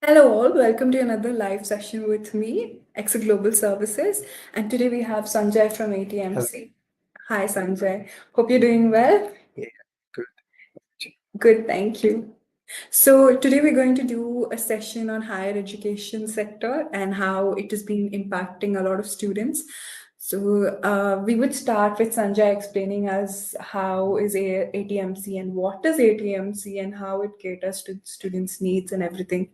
Hello all, welcome to another live session with me, Xcel Global Services. And today we have Sanjay from Hello. ATMC. Hi Sanjay, hope you're doing well. Yeah, good. Good, thank you. So today we're going to do a session on higher education sector and how it has been impacting a lot of students. So we would start with Sanjay explaining us how is ATMC and what is ATMC and how it caters to students' needs and everything.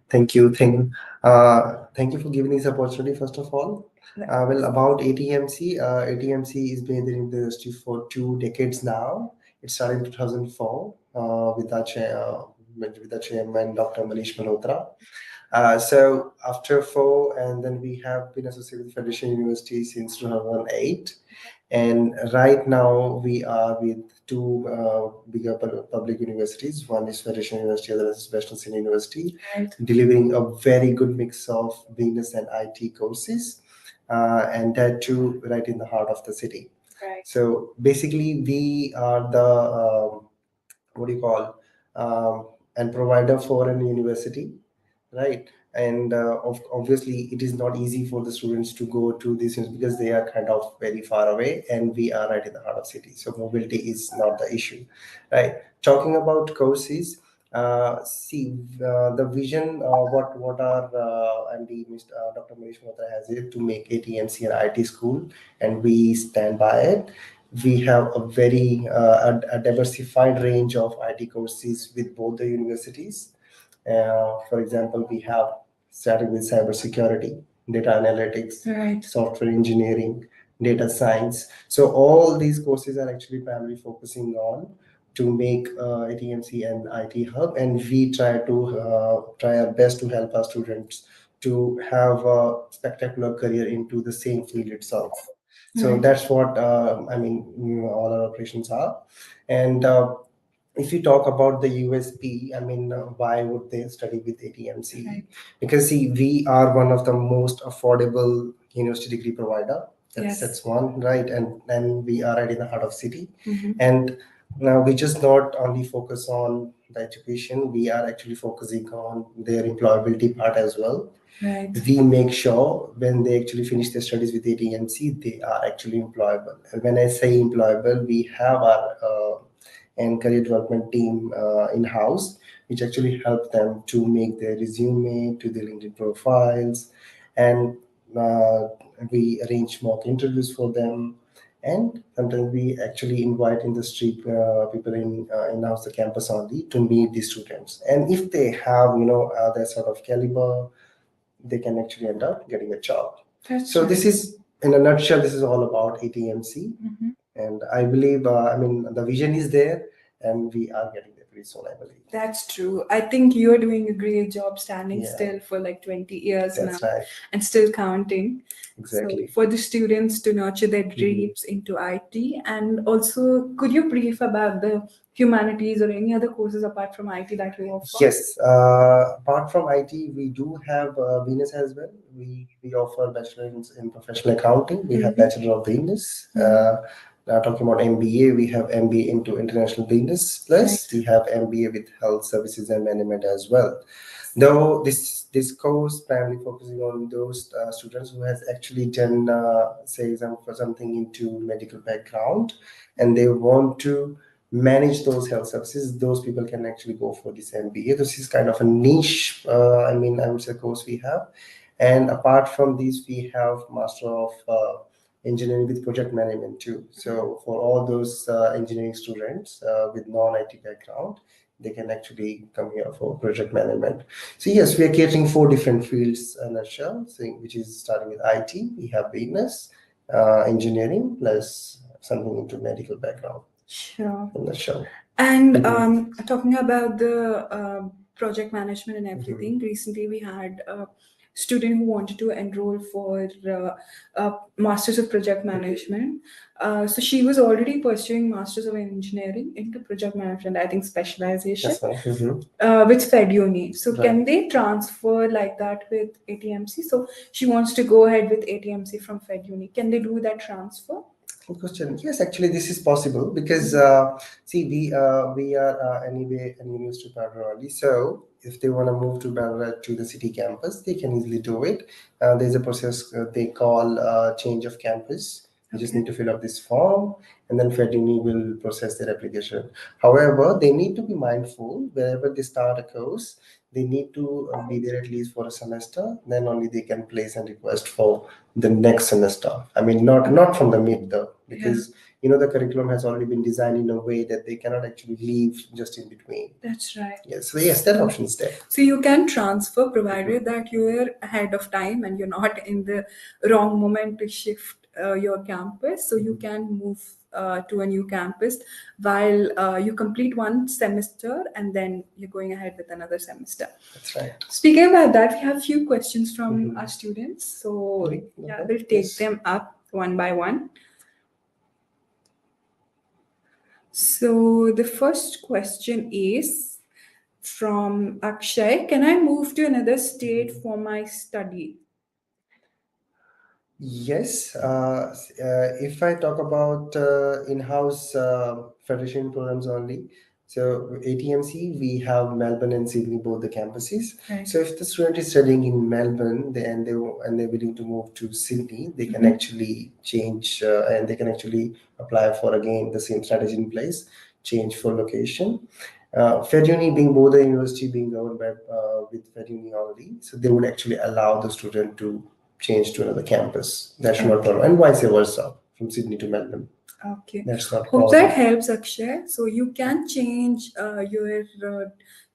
Thank you. Thank you for giving this opportunity, first of all. Well, about ATMC, ATMC is been in the industry for 2 decades now. It started in 2004 with the chairman, Dr. Manish Malhotra. So after four, and then we have been associated with Federation University since 2008. And right now we are with two bigger public universities. One is Federation University, other is Western Sydney University, Right. delivering a very good mix of business and IT courses, and that too right in the heart of the city. Right. So basically, we are the what do you call and provider for an university, right? And obviously it is not easy for the students to go to these things because they are kind of very far away, and we are right in the heart of city, so mobility is not the issue, right? Talking about courses, see the vision, what our MD Mr. Dr. Manish Malhotra has it to make ATMC an IT school, and we stand by it. We have a very a diversified range of IT courses with both the universities. For example, we have started with cybersecurity, data analytics, Right. software engineering, data science. So all these courses are actually primarily focusing on to make ATMC an IT hub, and we try our best to help our students to have a spectacular career into the same field itself. So Right. that's what I mean. All our operations are, and if you talk about the USP, I mean, why would they study with ATMC? Right. Because see, we are one of the most affordable university degree provider. That's Yes. one, right? And we are right in the heart of city. Mhm. And now we just not only focus on the education, we are actually focusing on their employability part as well. Right. We make sure when they actually finish their studies with ATMC, they are actually employable. And when I say employable, we have our and career development team in house, which actually help them to make their resume, to their LinkedIn profiles, and uh, we arrange mock interviews for them. And sometimes we actually invite industry people in house the campus only to meet the students. And if they have that sort of caliber, they can actually end up getting a job. That's So this right. is, in a nutshell, this is all about ATMC. Mhm. And I believe, I mean, the vision is there, and we are getting there pretty soon, I believe. That's true. I think you're doing a great job standing Yeah, still for like 20 years now that's right. and still counting. So, Exactly. for the students to nurture their dreams into IT, and also, could you brief about the humanities or any other courses apart from IT that you offer? Yes. Apart from IT, we do have business as well. We offer bachelor in professional accounting. We have Mhm. bachelor of business. Mhm. Now talking about MBA, we have MBA into international business. Plus, Right. we have MBA with health services and management as well. Though this course primarily focusing on those students who has actually done, say, example for something into medical background, and they want to manage those health services. Those people can actually go for this MBA. This is kind of a niche. I mean, I would say course we have, and apart from these, we have Master of Engineering with Project Management too. So for all those engineering students with non-IT background, they can actually come here for project management. So yes, we are catering 4 different fields in a nutshell, so, which is starting with IT, we have business, engineering, plus something into medical background Sure. in a nutshell. And Mhm. talking about the project management and Mhm. everything, recently we had a student who wanted to enroll for Masters of Project Management. So she was already pursuing Masters of Engineering into Project Management, I think specialization, That's fine. Mhm. with FedUni. So Right. can they transfer like that with ATMC? So she wants to go ahead with ATMC from FedUni. Can they do that transfer? Excellent question. Yes, actually, this is possible because see, we are anyway an university partner only. So if they want to move to Bangalore to the city campus, they can easily do it. There's a process they call change of campus. You just Okay. need to fill up this form, and then FedUni will process their application. However, they need to be mindful wherever they start a course. They need to be there at least for a semester. Then only they can place a request for the next semester. I mean, not from the mid though, because the curriculum has already been designed in a way that they cannot actually leave just in between. That's right. Yes, so yes, that option is there. So you can transfer provided that you're ahead of time and you're not in the wrong moment to shift your campus. So you can move to a new campus while you complete one semester and then you're going ahead with another semester. That's right. Speaking about that, we have a few questions from our students. So yeah, we'll take Yes. them up one by one. So the first question is from Akshay. Can I move to another state for my study? Yes, if I talk about in-house federation programs only, so ATMC, we have Melbourne and Sydney, both the campuses. Right. So if the student is studying in Melbourne and they're willing to move to Sydney, they can actually change and they can actually apply for again the same strategy in place, change for location. FedUni being both the university being governed by with FedUni already, so they would actually allow the student to change to another campus. That's not a problem, and vice versa from Sydney to Melbourne. Okay. That's not Hope problem. that helps, Akshay. So you can change your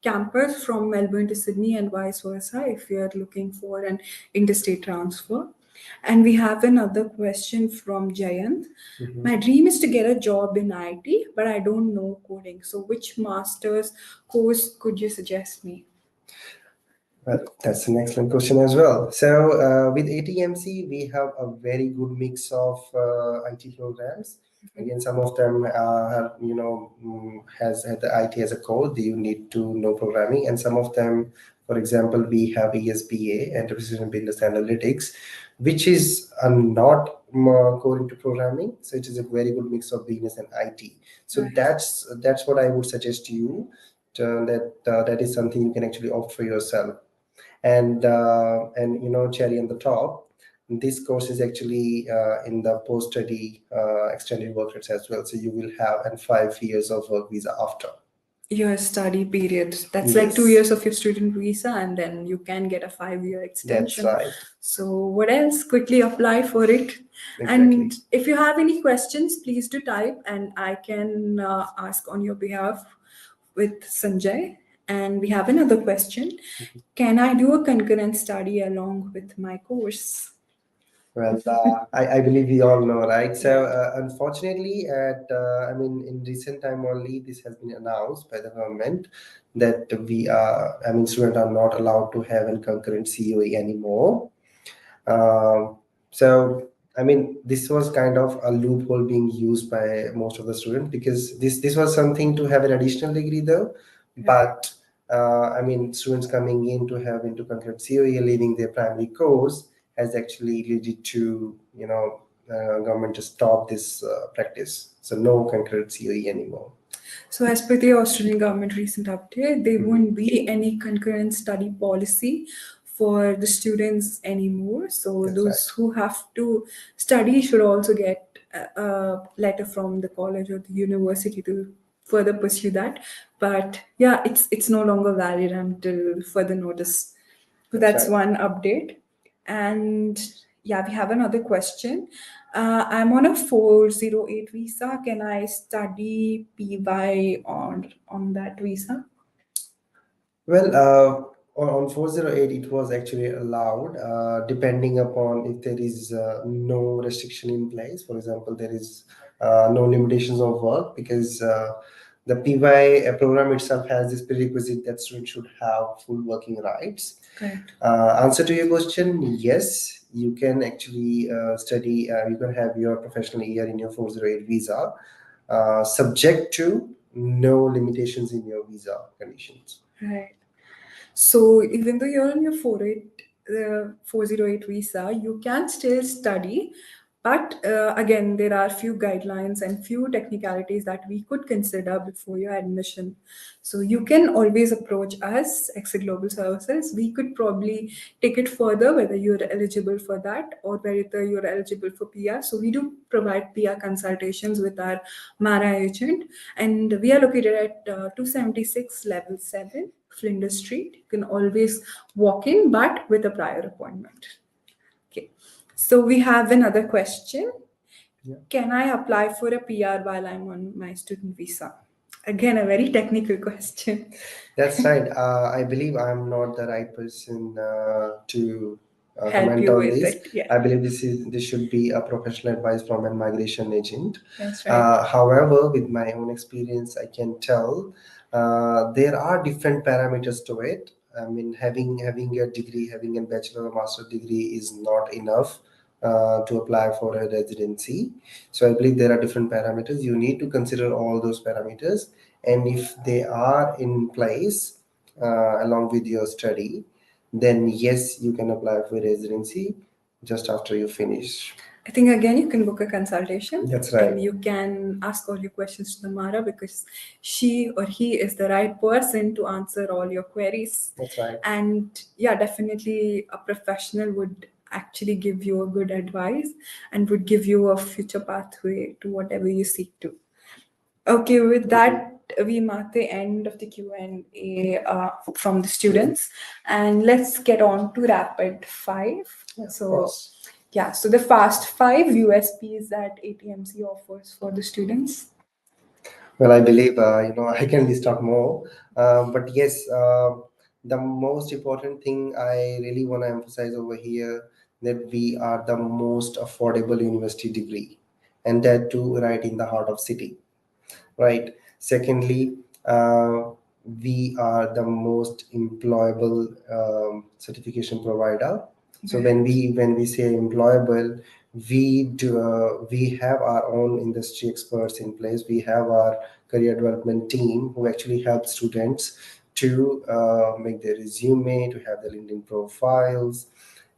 campus from Melbourne to Sydney and vice versa if you're looking for an interstate transfer. And we have another question from Jayant. My dream is to get a job in IT, but I don't know coding. So which master's course could you suggest me? Well, that's an excellent question as well. So with ATMC, we have a very good mix of IT programs. Again, some of them have, has the IT as a core. You need to know programming, and some of them, for example, we have ESBA, Enterprise Business Analytics, which is not core into programming. So it is a very good mix of business and IT. So Right. that's what I would suggest to you. That is something you can actually opt for yourself. And cherry on the top, this course is actually in the post-study extended work rates as well, so you will have 5 years of work visa after Your study period. That's like 2 Yes. years of your student visa, and then you can get a 5-year extension. That's right. So what else? Quickly apply for it. And if you have any questions, please do type, and I can ask on your behalf with Sanjay. And we have another question. Can I do a concurrent study along with my course? Well, I believe we all know, right? So, unfortunately, in recent time only, this has been announced by the government that students are not allowed to have a concurrent COE anymore. So, this was kind of a loophole being used by most of the students because this was something to have an additional degree though, but students coming in to have into concurrent COE, leaving their primary course has actually led to government to stop this practice. So no concurrent COE anymore. So as per the Australian government recent update, there won't be any concurrent study policy for the students anymore. So That's those who have to study should also get a letter from the college or the university to further pursue that. But yeah, it's no longer valid until further notice. So that's right. one update. And yeah, we have another question. I'm on a 408 visa. Can I study PY on that visa? Well, on 408, it was actually allowed, depending upon if there is no restriction in place. For example, there is no limitations of work because the PY program itself has this prerequisite that students should have full working rights. Correct. Answer to your question, yes, you can actually study, you can have your professional year in your 408 visa, subject to no limitations in your visa conditions. Right. So even though you're on your 408 visa, you can still study, But again, there are few guidelines and few technicalities that we could consider before your admission. So you can always approach us, Xcel Global Services. We could probably take it further, whether you're eligible for that or whether you're eligible for PR. So we do provide PR consultations with our MARA agent, and we are located at 276 Level 7, Flinders Street. You can always walk in, but with a prior appointment. Okay. So we have another question. Yeah. Can I apply for a PR while I'm on my student visa? Again, a very technical question. That's right. I believe I'm not the right person to Help comment you on with this. it. Yeah, I believe this should be a professional advice from a migration agent. that's right. However, with my own experience, I can tell there are different parameters to it. I mean, having a degree, having a bachelor or master degree is not enough to apply for a residency. So I believe there are different parameters. You need to consider all those parameters, and if they are in place along with your study, then yes, you can apply for residency just after you finish. I think again you can book a consultation. That's right. And you can ask all your questions to the Mara because she or he is the right person to answer all your queries. That's right. And yeah, definitely a professional would actually give you a good advice and would give you a future pathway to whatever you seek to. Okay, with that, we mark the end of the Q&A from the students, and let's get on to rapid five. Of So, course. yeah, so the fast five USPs that ATMC offers for the students. Well, I believe I can list out more, but yes, the most important thing I really want to emphasize over here that we are the most affordable university degree, and that too right in the heart of city. Right. Secondly, we are the most employable certification provider. So when we say employable, we have our own industry experts in place. We have our career development team who actually help students to make their resume, to have their LinkedIn profiles,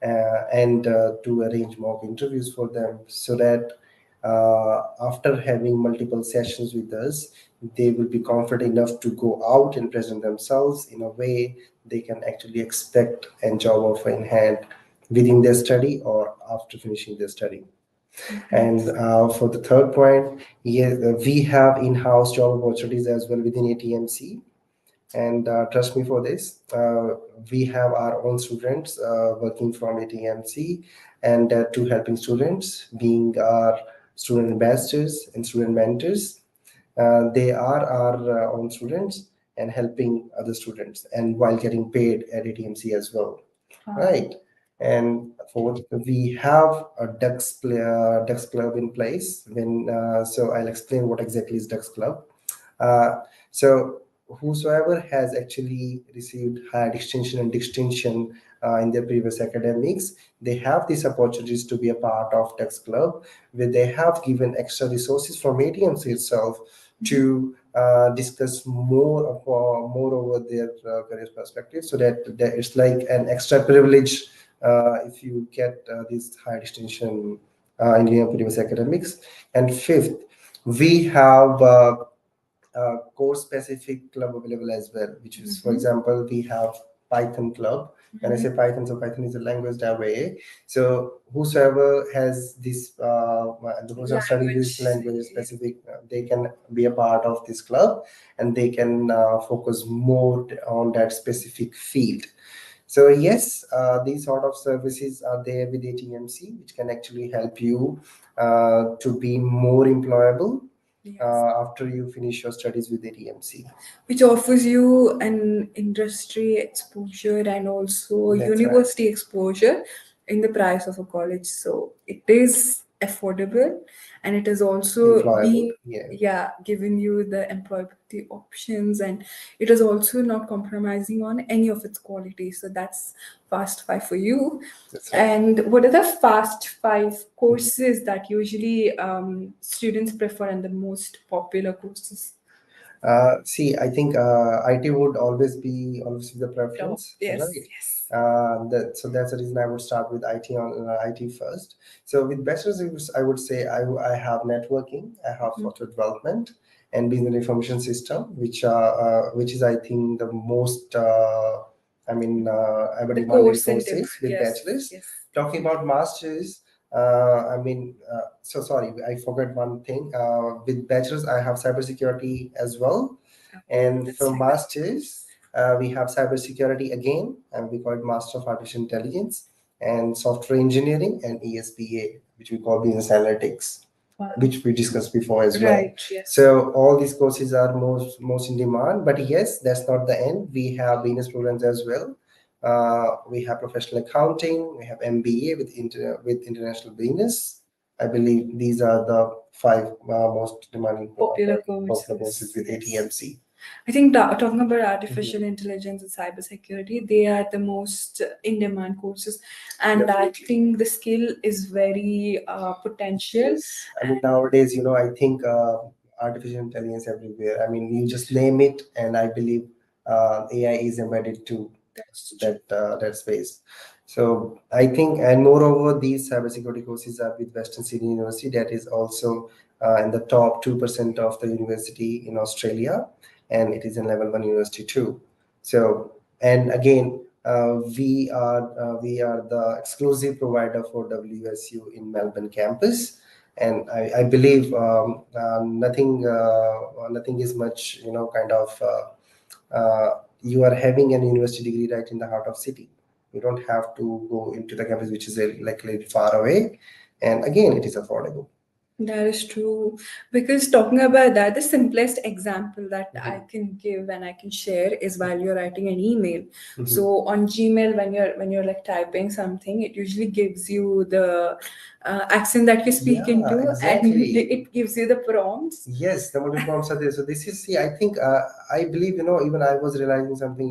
and to arrange mock interviews for them, so that after having multiple sessions with us, they will be confident enough to go out and present themselves in a way they can actually expect a job offer in hand within their study or after finishing their study. And for the third point, yes, we have in-house job opportunities as well within ATMC. And trust me for this, we have our own students working from ATMC, and to helping students, being our student ambassadors and student mentors. They are our own students and helping other students, and while getting paid at ATMC as well. Right. And fourth, we have a Ducks Club in place. So I'll explain what exactly is Ducks Club. So whosoever has actually received higher distinction and distinction in their previous academics, they have these opportunities to be a part of Tex Club, where they have given extra resources from ATMC itself to discuss more over their career perspective, so that it's like an extra privilege if you get this higher distinction in your previous academics. And fifth, we have course specific club available as well, which is, for example, we have Python club. When I say Python, so Python is a language that way. So whosoever has this who's studying this language specific, they can be a part of this club, and they can focus more on that specific field. So yes, these sort of services are there with ATMC, which can actually help you to be more employable after you finish your studies with ATMC. Which offers you an industry exposure and also That's right. university exposure in the price of a college. So it is affordable, and it is also Employable, being yeah. giving you the employability options, and it is also not compromising on any of its qualities. So that's fast five for you. That's right. And what are the fast five courses that usually students prefer and the most popular courses? See, I think IT would always be the preference, Yes, right? yes. So that's the reason I would start with IT on IT first. So with bachelor's, I would say I have networking, I have Mhm. software development, and business information system, which is I think the most The demanding course in demand. courses with Yes, bachelor's. yes. Talking about masters, so sorry, I forgot one thing. With bachelor's, I have cybersecurity as well, Okay, and that's for nice. masters, we have cybersecurity again, and we call it Master of Artificial Intelligence, and software engineering, and ESPA, which we call business analytics, Wow. which we discussed before as well. Right, yes. So all these courses are most in demand. But yes, that's not the end. We have business programs as well. We have professional accounting. We have MBA with international business. I believe these are the five most demanding Popular popular courses, courses with yes. ATMC. I think talking about artificial intelligence and cybersecurity, they are the most in-demand courses, and I think the skill is very potential. Yes, I mean nowadays, I think artificial intelligence everywhere. I mean, you just name it, and I believe AI is embedded to That's true. that space. So I think, and moreover, these cybersecurity courses are with Western Sydney University, that is also in the top 2% of the university in Australia, and it is a level 1 university too. So, and again, we are the exclusive provider for WSU in Melbourne campus, and I believe nothing is much kind of you are having an university degree right in the heart of city. You don't have to go into the campus, which is like a little far away, and again, it is affordable. That is true. Because talking about that, the simplest example that I Mhm. can give and I can share is while you're writing an email. Mhm. So on Gmail, when you're like typing something, it usually gives you the accent that you speak Yeah, into, and exactly. it gives you the prompts. Yes, the multiple prompts are there. So this is, see, I think, I believe, even I was realizing something,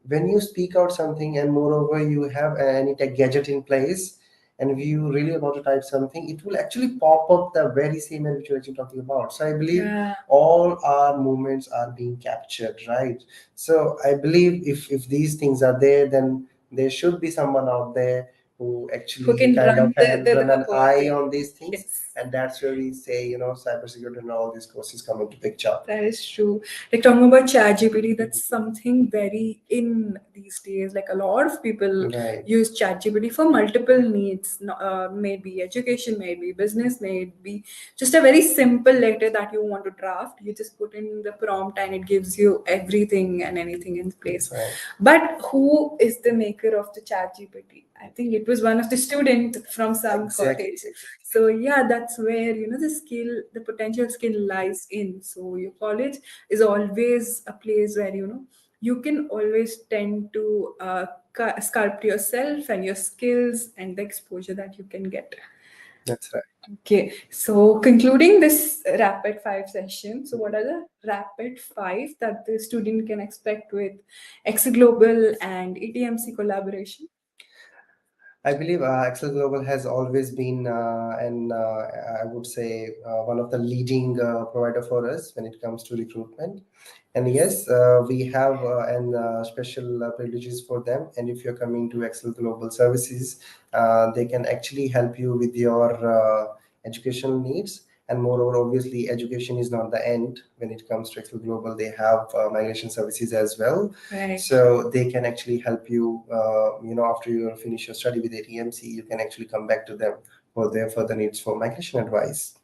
when you speak out something and moreover you have any tech gadget in place, and if you really about to type something, it will actually pop up the very same end which you're actually talking about. So I believe Yeah. all our movements are being captured, right? So I believe if these things are there, then there should be someone out there who Who actually can kind run of can run the an whole eye thing. on these things, Yes. and that's where we say cybersecurity and all these courses come into picture. That is true. Like talking about ChatGPT, that's something very in these days. Like a lot of people Right. use ChatGPT for multiple needs. Maybe education, maybe business, maybe just a very simple letter that you want to draft. You just put in the prompt and it gives you everything and anything in place. Right. But who is the maker of the ChatGPT? I think it was one of the student from some Exactly. college. So yeah, that's where the skill, the potential skill lies in. So your college is always a place where you can always tend to sculpt yourself and your skills and the exposure that you can get. That's right. Okay, so concluding this rapid five session, so what are the rapid five that the student can expect with Xcel Global and ATMC collaboration? I believe Xcel Global has always been, and I would say, one of the leading provider for us when it comes to recruitment. And yes, we have and special privileges for them. And if you're coming to Xcel Global Services, they can actually help you with your educational needs. And moreover, obviously, education is not the end. When it comes to Xcel Global, they have migration services as well. Right. So they can actually help you, after you finish your study with ATMC, you can actually come back to them for their further needs for migration advice.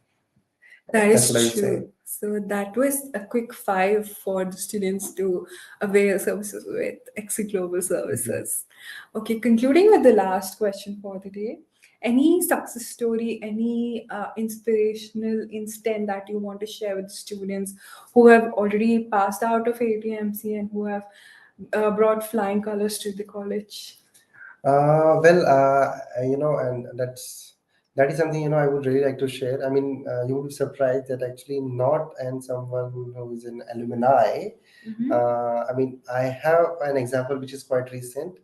That That's is what I would say. true. So that was a quick five for the students to avail services with Xcel Global Services. Okay, concluding with the last question for the day. Any success story, any inspirational instant that you want to share with students who have already passed out of ATMC and who have brought flying colors to the college? Well, and that is something I would really like to share. I mean, you would be surprised that actually not and someone who is an alumni. Mhm. I mean, I have an example which is quite recent.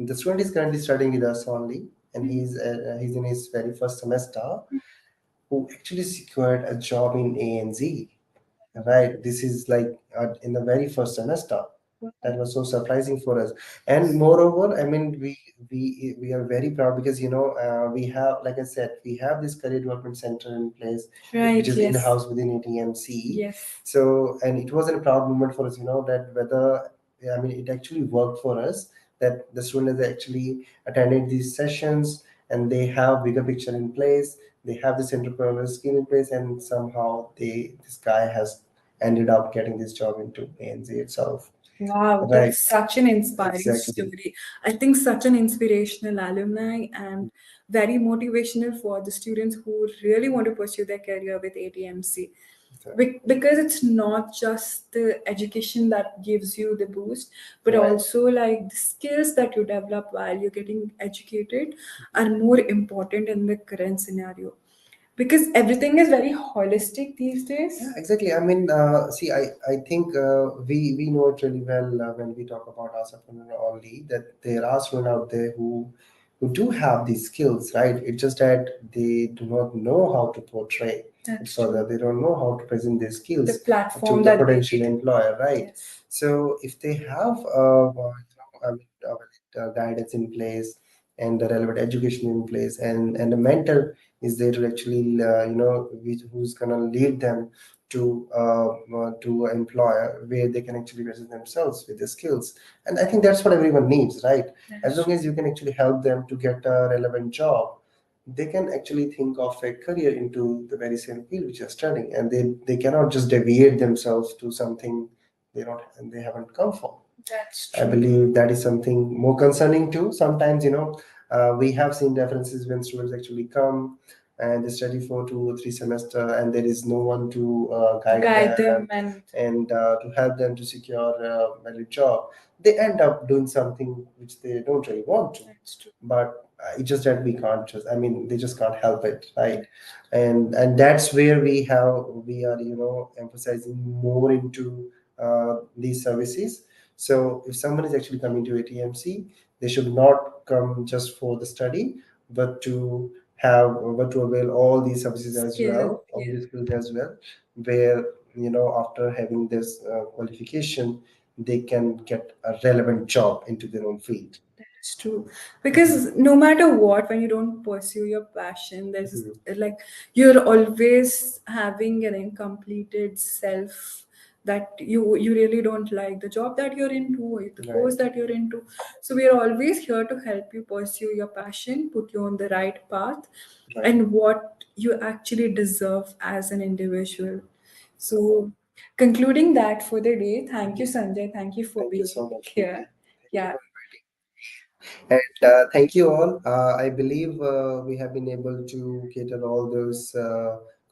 The student is currently studying with us only, and he's in his very first semester, who actually secured a job in ANZ. Right, this is like in the very first semester. That was so surprising for us. And moreover, I mean, we are very proud because we have, like I said, we have this career development center in place, Right, which is yes. in-house within ATMC. Yes. So, and it was a proud moment for us, that whether, I mean, it actually worked for us, that the students actually attended these sessions and they have bigger picture in place, they have this entrepreneurial skill in place, and somehow this guy has ended up getting this job into ANZ itself. Wow, Right, that's such an inspiring exactly. story. I think such an inspirational alumni and very motivational for the students who really want to pursue their career with ATMC. Because it's not just the education that gives you the boost, but Right. also like the skills that you develop while you're getting educated are more important in the current scenario. Because everything is very holistic these days. Yeah, exactly. I mean, see, I think we know it really well when we talk about entrepreneur only, that there are students out there who do have these skills, right? It's just that they do not know how to portray it That's further. true. They don't know how to present their The skills to platform the that they potential need. employer, right? Yes. So if they have I mean, guidance in place and the relevant education in place, and the mentor is there to actually who's gonna lead them to an employer where they can actually present themselves with their skills. And I think that's what everyone needs, right? As long as you can actually help them to get a relevant job, they can actually think of a career into the very same field which you're studying, and they cannot just deviate themselves to something they haven't come for. That's I true. believe that is something more concerning too. Sometimes, we have seen references when students actually come and they study for 2 or 3 semester, and there is no one to guide them and to help them to secure a valid job. They end up doing something which they don't really want to. That's true. But it's just that we can't just, I mean, they just can't help it, right? And that's where we are, emphasizing more into these services. So if someone is actually coming to ATMC, they should not come just for the study, but to avail all these services as well, all these skills as well, where after having this qualification, they can get a relevant job into their own field. It's true. Because no matter what, when you don't pursue your passion, there's like you're always having an incompleted self that you really don't like the job that you're into or the course that you're into. So we are always here to help you pursue your passion, put you on the right path, and what you actually deserve as an individual. So concluding that for the day, thank you, Sanjay. Thank you for Thank you being so much, here. Preeti. Thank you Yeah. for inviting. And thank you all. I believe we have been able to cater all those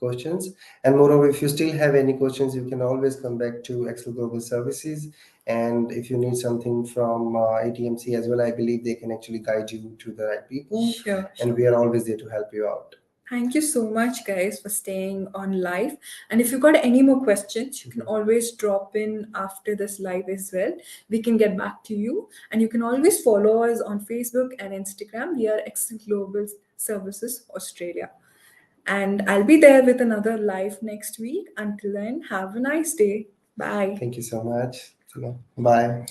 questions. And moreover, if you still have any questions, you can always come back to Xcel Global Services. And if you need something from ATMC as well, I believe they can actually guide you to the right people. Sure. And we are always there to help you out. Thank you so much, guys, for staying on live. And if you got any more questions, you can always drop in after this live as well. We can get back to you. And you can always follow us on Facebook and Instagram. We are Xcel Global Services Australia. And I'll be there with another live next week. Until then, have a nice day. Bye. Thank you so much. Bye.